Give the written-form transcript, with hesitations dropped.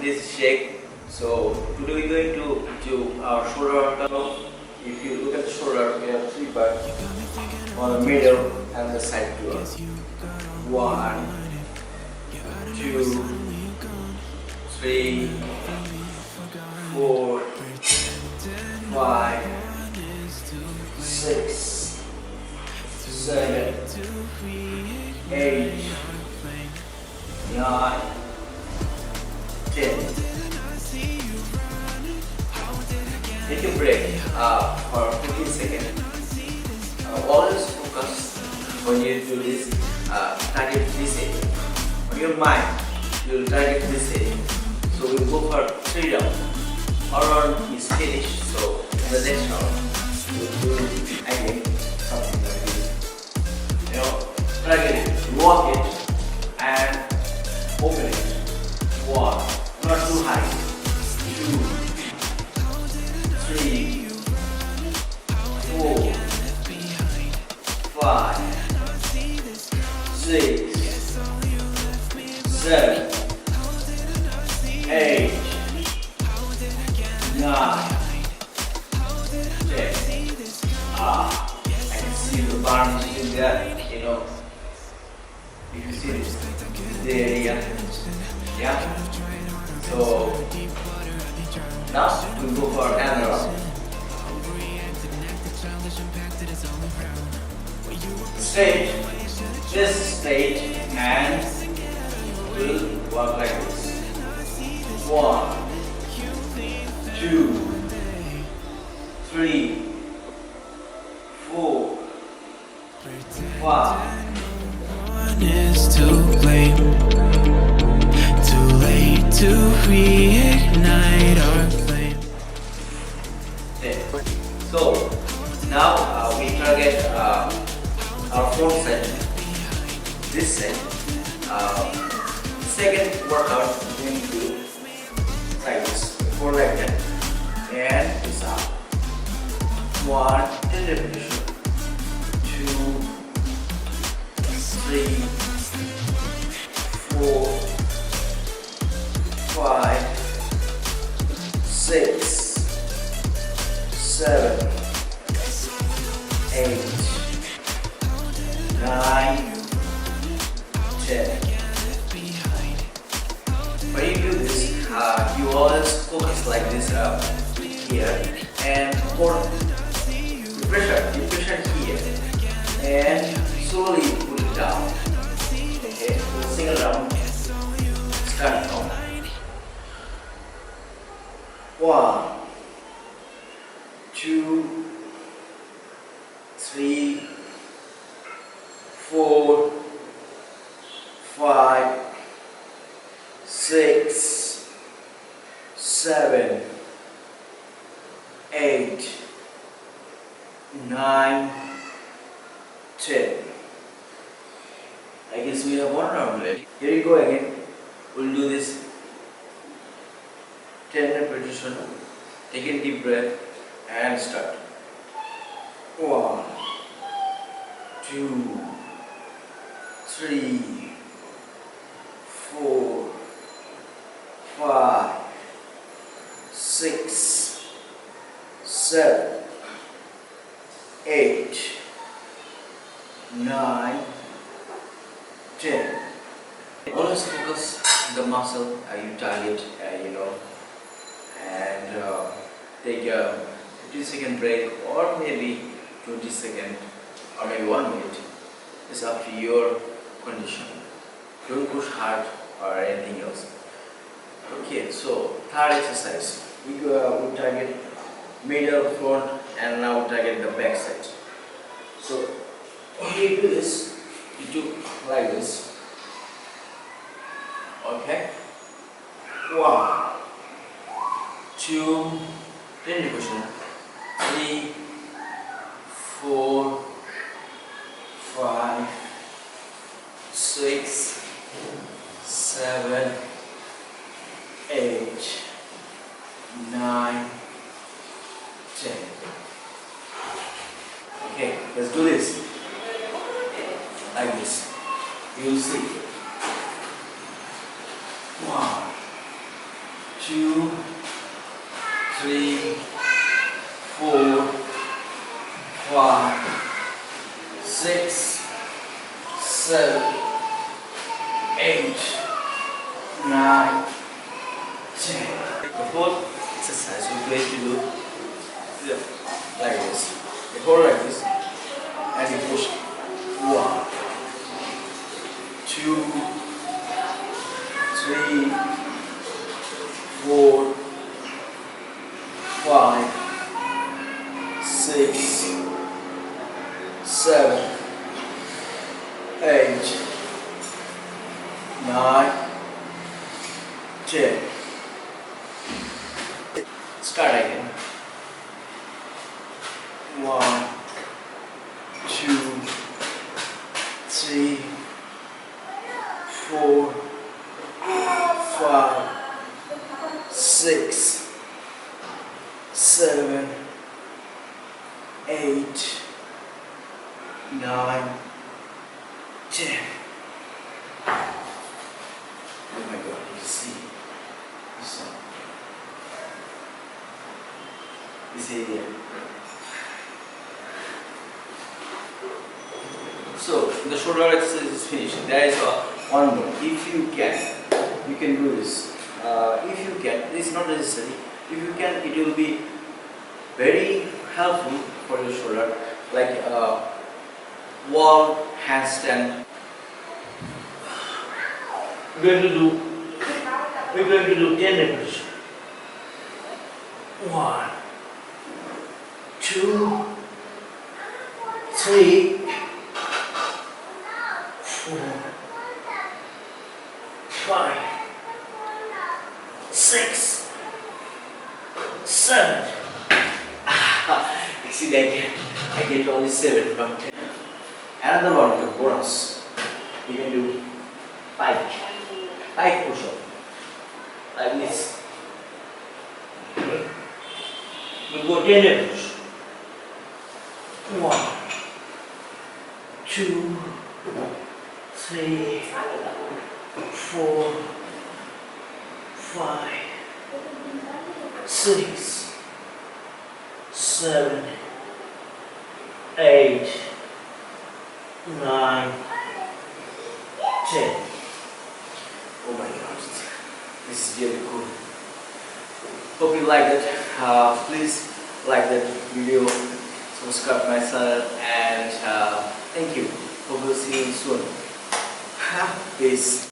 this is Shaikh. So today we're going to do our shoulder workout. If you look at the shoulder, we have three parts on the middle and the side to us. 1, 2, 3, 4, 5, 6, 7, 8, 9, 10. Take a break for 15 seconds. Always focus when you do this, target this area. On your mind, you will target this area. So we go for 3 rounds. Our round is finished, so in the next round, we'll do again something like this. You know, target it, walk it, and open it. 1, not too high. 2, 3, 4, 5, 6, 7, 8, 9, 10. I can see the bar in there, you know. If you see this, the area. Yeah. So now we go for another round. Straight, just straight, and we'll walk like this. 1, 2, 3, 4, 5. Is to blame. Too late to reignite our flame. Okay. So now we target our fourth set. This set. Second workout we going to do like this. 4 like that, and it's up. 1, 10 repetition. 2, 3, 4, 5, 6, 7, 8, 9, 10. When you do this, you always focus like this here, and for you pressure here, and slowly pull it down. Okay, single round. Start now. 1, 2, 3, 4, 5, 6, 7, 8, 9, 10. I guess we have one round left. Here you go again. We'll do this 10 repetition. Take a deep breath and start. 1, 2, 3, 4, 5, 6, 7, 8, 9, 10. Always focus the muscle you target, you know, and take a 15-second break, or maybe 20 seconds, or maybe 1 minute. It's up to your condition. Don't push hard or anything else. Okay, so third exercise. We target middle, front, and now target the back side. So when you do this, you do like this. Okay. 1, 2, 10 repetition. 3, 4, 5, 6, 7, 8, 9, 10. Okay, let's do this. Like this. You'll see. 1, 2, 3, 4, 5, 6, 7, 8, 9, 10. The whole exercise we're going to do like this. You hold like this and you push 1, 2, 3, 4, 5, 6, 7, 8, 9, 10. Start again. 1, 2, 3, 4, 5, 6, 7, 8, 9, 10. Oh my God, you can see this one. This area. So the shoulder exercise is finished. There is one more. If you can do this. If you can, this is not necessary. If you can, it will be very helpful for your shoulder, like wall handstand. We're going to do 10 reps. 1, 2, 3, 4, 5, 6, 7. See, I get only 7 from 10. Another one, the bonus. You can do Pike push-up. Like this. You go 10 reps. 1, 2, 3, 4, 5, 6, 7, 8, 9, 10. Oh my God, this is really cool. Hope you like that. Please like that video, subscribe my channel, and thank you. Hope we'll see you soon. Peace.